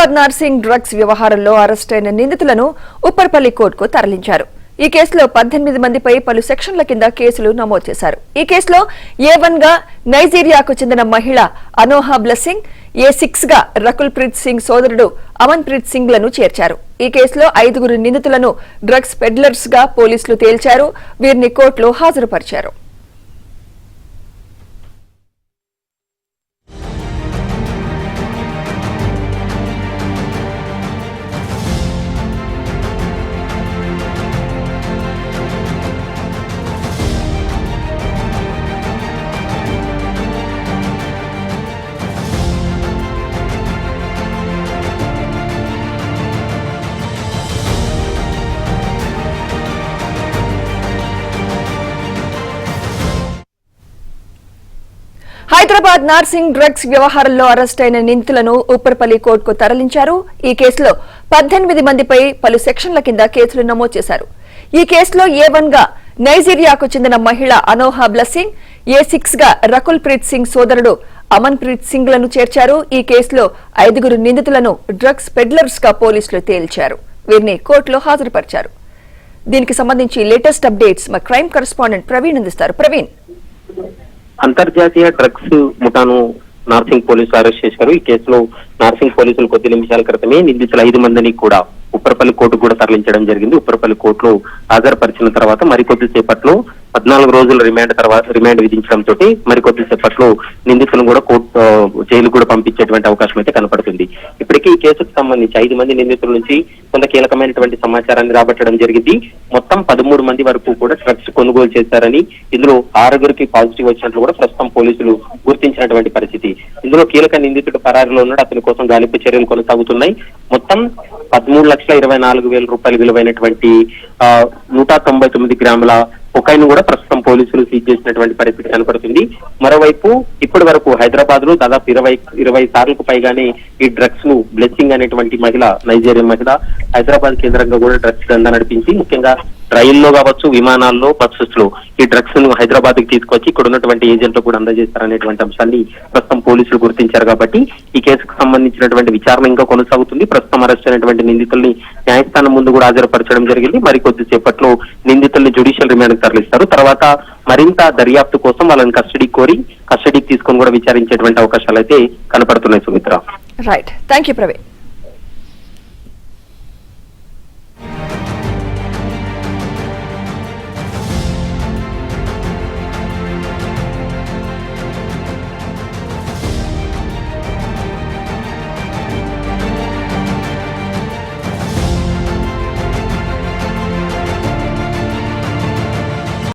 Hyderabad Narsingi drugs వ్యవహారంలో అరెస్టైన నిందితులను ఉప్పర్పల్లి కోర్టుకు తరలించారు. ఈ కేసులో 18 మందిపై పలు సెక్షన్ల కింద కేసులు నమోదు చేశారు. ఈ కేసులో A1 గా నైజీరియాకు చెందిన మహిళ అనోహా బ్లెస్సింగ్, A6 గా రకుల్ ప్రీత్ సింగ్ సోదరుడు అమన్ ప్రీత్ సింగ్ లను చేర్చారు. ఈ కేసులో 5 నిందితులను డ్రగ్స్ పెడ్లర్స్ గా పోలీసులు తేల్చారు. వీరిని కోర్టులో హాజరుపరిచారు. హైదరాబాద్ నార్సింగ్ డ్రగ్స్ వ్యవహారంలో అరెస్టైన నిందితులను ఉప్పర్పల్లి కోర్టుకు తరలించారు. ఈ కేసులో 18 మందిపై పలు సెక్షన్ల కింద కేసులు నమోదు చేశారు. ఈ కేసులో A1 గా నైజీరియాకు చెందిన మహిళ అనోహా బ్లెస్సింగ్, A6 గా రకుల్ ప్రీత్ సింగ్ సోదరుడు అమన్ ప్రీత్ సింగ్ లను చేర్చారు. ఈ కేసులో 5 నిందితులను డ్రగ్స్ పెడ్లర్స్ గా పోలీసులు తేల్చారు. వీరిని కోర్టులో హాజరుపరిచారు. దీనికి సంబంధించి లేటెస్ట్ అప్డేట్స్ మా క్రైమ్ కరెస్పాండెంట్ ప్రవీణ్ అందిస్తారు. ప్రవీణ్, అంతర్జాతీయ డ్రగ్స్ ముఠాను నార్సింగ్ పోలీసులు అరెస్ట్ చేశారు. ఈ కేసులో నార్సింగ్ పోలీసులు కొద్ది నిమిషాల క్రితమే నిందితుల 5 మందిని కూడా ఉప్పర్పల్లి కోర్టు కూడా తరలించడం జరిగింది. ఉప్పర్పల్లి కోర్టులో హాజరుపరిచిన తర్వాత మరికొద్ది సేపట్లో 14 రోజుల రిమాండ్ విధించడంతో మరికొద్ది సేపట్లో నిందితులను కూడా జైలు కూడా పంపించేటువంటి అవకాశం అయితే కనపడుతుంది. ఇప్పటికీ ఈ కేసుకు సంబంధించి 5 మంది నిందితుల నుంచి కొంత కీలకమైనటువంటి సమాచారాన్ని రాబట్టడం జరిగింది. మొత్తం 13 మంది వరకు కూడా డ్రగ్స్ కొనుగోలు చేశారని, ఇందులో 6 పాజిటివ్ వచ్చినట్లు కూడా ప్రస్తుతం పోలీసులు గుర్తించినటువంటి పరిస్థితి. ఇందులో కీలక నిందితుడు పరారీలో ఉన్నాడు. అతని కోసం గాలింపు చర్యలు కొనసాగుతున్నాయి. మొత్తం 13,24,000 రూపాయలు విలువైనటువంటి 199 గ్రాముల కొకైన్ కూడా ప్రస్తుతం పోలీసులు సీజ్ చేసినటువంటి పరిస్థితి కనపడుతుంది. మరోవైపు ఇప్పటి వరకు హైదరాబాద్ లో దాదాపు 20 సార్లకు పైగానే ఈ డ్రగ్స్ ను బ్లెస్సింగ్ అనేటువంటి మహిళ, నైజీరియన్ మహిళ హైదరాబాద్ కేంద్రంగా కూడా డ్రగ్స్ దందా నడిపించి ముఖ్యంగా రైల్లో కావచ్చు, విమానాల్లో, బస్సెస్ లో ఈ డ్రగ్స్ ను హైదరాబాద్ కి తీసుకొచ్చి ఇక్కడ ఉన్నటువంటి ఏజెంట్లు కూడా అందజేస్తారనేటువంటి అంశాన్ని ప్రస్తుతం పోలీసులు గుర్తించారు. కాబట్టి ఈ కేసుకు సంబంధించినటువంటి విచారణ ఇంకా కొనసాగుతుంది. ప్రస్తుతం అరెస్ట్ అయినటువంటి నిందితుల్ని న్యాయస్థానం ముందు కూడా హాజరుపరచడం జరిగింది. మరి కొద్దిసేపట్లో నిందితుల్ని జ్యుడిషియల్ రిమాండ్ తరలిస్తారు. తర్వాత మరింత దర్యాప్తు కోసం వాళ్ళని కస్టడీకి తీసుకొని కూడా విచారించేటువంటి అవకాశాలు అయితే కనపడుతున్నాయి. Sumitra, right, thank you Praveen.